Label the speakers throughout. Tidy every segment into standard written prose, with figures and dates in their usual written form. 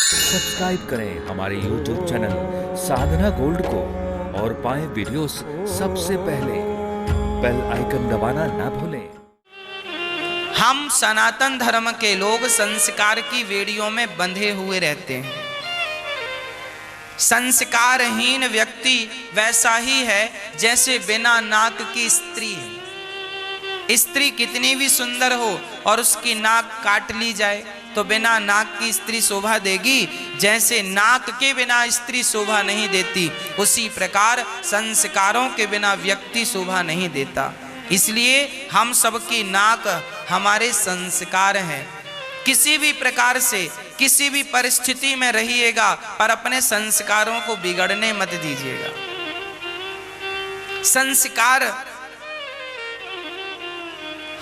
Speaker 1: Subscribe करें हमारे YouTube channel साधना gold को और पाएं वीडियोस सबसे पहले। बेल आइकन दबाना ना भूलें।
Speaker 2: हम सनातन धर्म के लोग संस्कार की वेड़ियों में बंधे हुए रहते हैं। संस्कारहीन व्यक्ति वैसा ही है जैसे बिना नाक की स्त्री है। स्त्री कितनी भी सुंदर हो और उसकी नाक काट ली जाए तो बिना नाक की स्त्री शोभा देगी, जैसे नाक के बिना स्त्री शोभा नहीं देती, उसी प्रकार संस्कारों के बिना व्यक्ति शोभा नहीं देता। इसलिए हम सबकी नाक हमारे संस्कार हैं। किसी भी प्रकार से किसी भी परिस्थिति में रहिएगा पर अपने संस्कारों को बिगड़ने मत दीजिएगा। संस्कार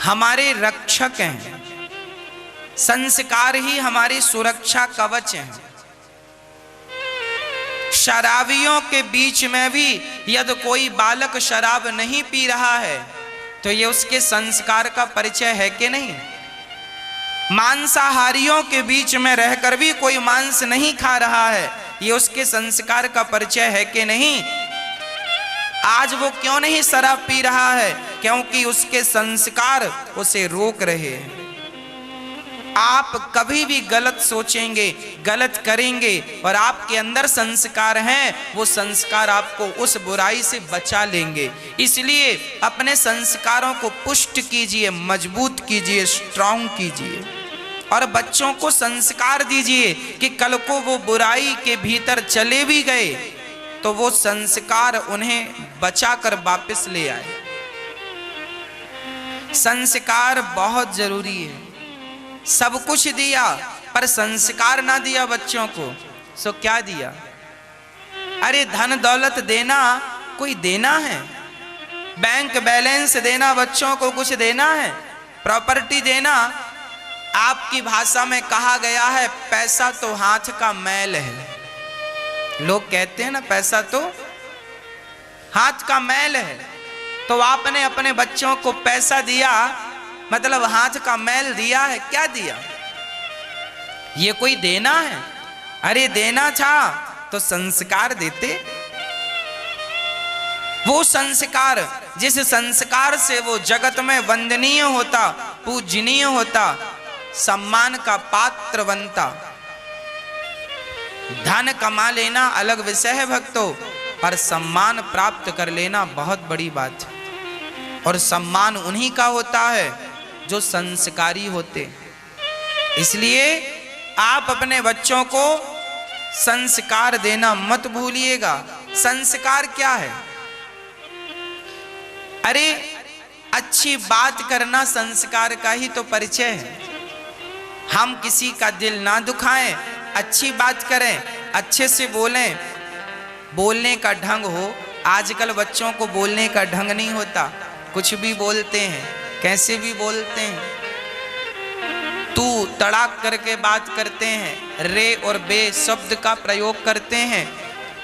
Speaker 2: हमारे रक्षक हैं। संस्कार ही हमारी सुरक्षा कवच हैं। शराबियों के बीच में भी यदि कोई बालक शराब नहीं पी रहा है तो ये उसके संस्कार का परिचय है कि नहीं। मांसाहारियों के बीच में रहकर भी कोई मांस नहीं खा रहा है, ये उसके संस्कार का परिचय है कि नहीं। आज वो क्यों नहीं शराब पी रहा है? क्योंकि उसके संस्कार उसे रोक रहे हैं। आप कभी भी गलत सोचेंगे, गलत करेंगे और आपके अंदर संस्कार हैं, वो संस्कार आपको उस बुराई से बचा लेंगे। इसलिए अपने संस्कारों को पुष्ट कीजिए, मजबूत कीजिए, स्ट्रांग कीजिए और बच्चों को संस्कार दीजिए कि कल को वो बुराई के भीतर चले भी गए तो वो संस्कार उन्हें बचाकर वापस ले आए। संस्कार बहुत जरूरी है। सब कुछ दिया पर संस्कार ना दिया बच्चों को, सो क्या दिया? अरे धन दौलत देना कोई देना है? बैंक बैलेंस देना बच्चों को कुछ देना है? प्रॉपर्टी देना? आपकी भाषा में कहा गया है पैसा तो हाथ का मैल है। लोग कहते हैं ना पैसा तो हाथ का मैल है। तो आपने अपने बच्चों को पैसा दिया मतलब हाथ का मैल दिया है। क्या दिया? ये कोई देना है? अरे देना था तो संस्कार देते। वो संस्कार जिस संस्कार से वो जगत में वंदनीय होता, पूजनीय होता, सम्मान का पात्र बनता। धन कमा लेना अलग विषय है भक्तों, पर सम्मान प्राप्त कर लेना बहुत बड़ी बात है। और सम्मान उन्हीं का होता है जो संस्कारी होते। इसलिए आप अपने बच्चों को संस्कार देना मत भूलिएगा। संस्कार क्या है? अरे अच्छी बात करना संस्कार का ही तो परिचय है। हम किसी का दिल ना दुखाएं, अच्छी बात करें, अच्छे से बोलें, बोलने का ढंग हो। आजकल बच्चों को बोलने का ढंग नहीं होता, कुछ भी बोलते हैं, कैसे भी बोलते हैं, तू तड़ाक करके बात करते हैं, रे और बे शब्द का प्रयोग करते हैं,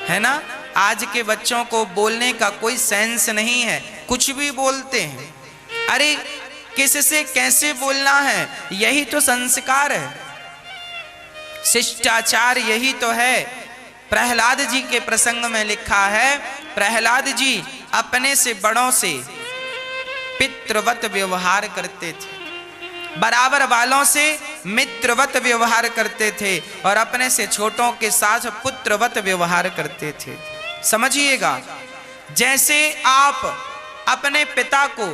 Speaker 2: है ना। आज के बच्चों को बोलने का कोई सेंस नहीं है, कुछ भी बोलते हैं। अरे किससे कैसे बोलना है, यही तो संस्कार है, शिष्टाचार यही तो है। प्रहलाद जी के प्रसंग में लिखा है, प्रहलाद जी अपने से बड़ों से पितृवत व्यवहार करते थे, बराबर वालों से मित्रवत व्यवहार करते थे और अपने से छोटों के साथ पुत्रवत व्यवहार करते थे। समझिएगा, जैसे आप अपने पिता को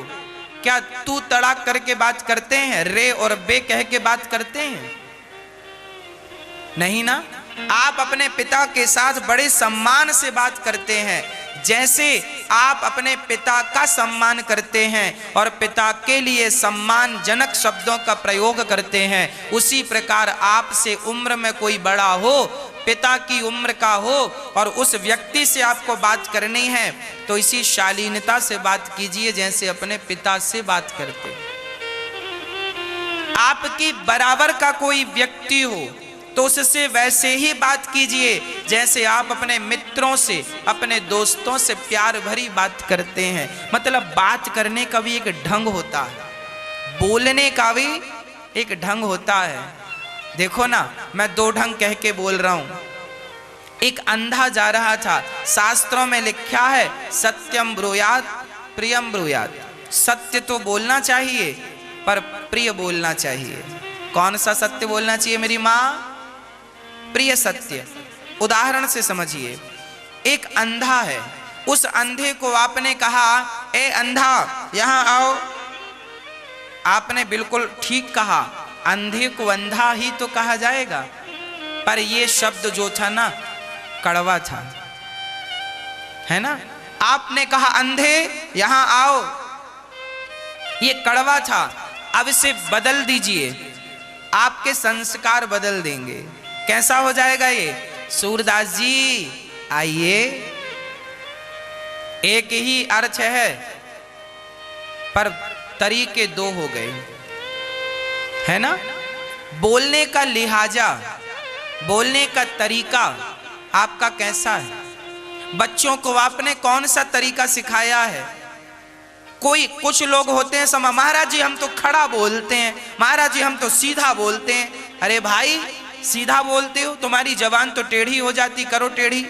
Speaker 2: क्या तू तड़ाक करके बात करते हैं, रे और बे कह के बात करते हैं? नहीं ना। आप अपने पिता के साथ बड़े सम्मान से बात करते हैं। जैसे आप अपने पिता का सम्मान करते हैं और पिता के लिए सम्मानजनक शब्दों का प्रयोग करते हैं, उसी प्रकार आपसे उम्र में कोई बड़ा हो, पिता की उम्र का हो और उस व्यक्ति से आपको बात करनी है तो इसी शालीनता से बात कीजिए जैसे अपने पिता से बात करते। आपकी बराबर का कोई व्यक्ति हो तो उससे वैसे ही बात कीजिए जैसे आप अपने मित्रों से, अपने दोस्तों से प्यार भरी बात करते हैं। मतलब बात करने का भी एक ढंग होता है, बोलने का भी एक ढंग होता है। देखो ना, मैं दो ढंग कह के बोल रहा हूं। एक अंधा जा रहा था, शास्त्रों में लिखा है सत्यम ब्रूयात प्रियम ब्रूयात। सत्य तो बोलना चाहिए पर प्रिय बोलना चाहिए। कौन सा सत्य बोलना चाहिए मेरी माँ? प्रिय सत्य। उदाहरण से समझिए, एक अंधा है, उस अंधे को आपने कहा ए अंधा यहां आओ। आपने बिल्कुल ठीक कहा, अंधे को अंधा ही तो कहा जाएगा, पर यह शब्द जो था ना कड़वा था, है ना। आपने कहा अंधे यहां आओ, ये कड़वा था। अब इसे बदल दीजिए, आपके संस्कार बदल देंगे। कैसा हो जाएगा ये? सूरदास जी आइए, एक ही अर्थ है पर तरीके दो हो गए, है ना। बोलने का लिहाजा, बोलने का तरीका आपका कैसा है? बच्चों को आपने कौन सा तरीका सिखाया है? कुछ लोग होते हैं समय, महाराज जी हम तो खड़ा बोलते हैं, महाराज जी हम तो सीधा बोलते हैं। अरे भाई, सीधा बोलते हो, तुम्हारी जबान तो टेढ़ी हो जाती, करो टेढ़ी,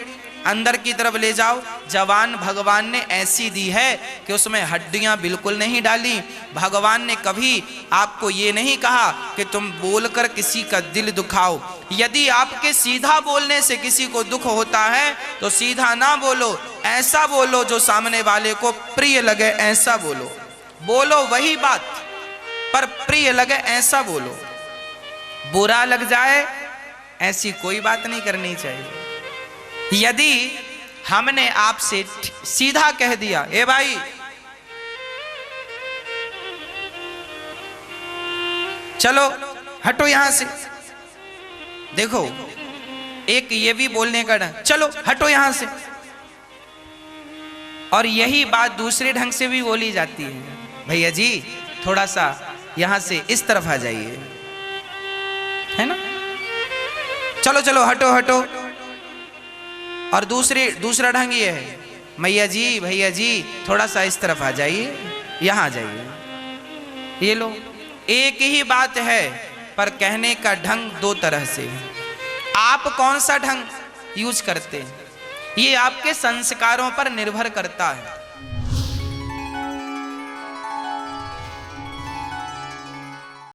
Speaker 2: अंदर की तरफ ले जाओ। जबान भगवान ने ऐसी दी है कि उसमें हड्डियां बिल्कुल नहीं डाली। भगवान ने कभी आपको ये नहीं कहा कि तुम बोलकर किसी का दिल दुखाओ। यदि आपके सीधा बोलने से किसी को दुख होता है तो सीधा ना बोलो, ऐसा बोलो जो सामने वाले को प्रिय लगे, ऐसा बोलो। बोलो वही बात पर प्रिय लगे ऐसा बोलो। बुरा लग जाए ऐसी कोई बात नहीं करनी चाहिए। यदि हमने आपसे सीधा कह दिया ए भाई चलो हटो यहां से, देखो एक ये भी बोलने का ढंग, चलो हटो यहां से। और यही बात दूसरे ढंग से भी बोली जाती है, भैया जी थोड़ा सा यहां से इस तरफ आ जाइए, है ना, चलो चलो हटो हटो। और दूसरा ढंग ये है, मैया जी भैया जी थोड़ा सा इस तरफ आ जाइए, यहां आ जाइए। ये लो, एक ही बात है पर कहने का ढंग दो तरह से है। आप कौन सा ढंग यूज करते हैं ये आपके संस्कारों पर निर्भर करता है।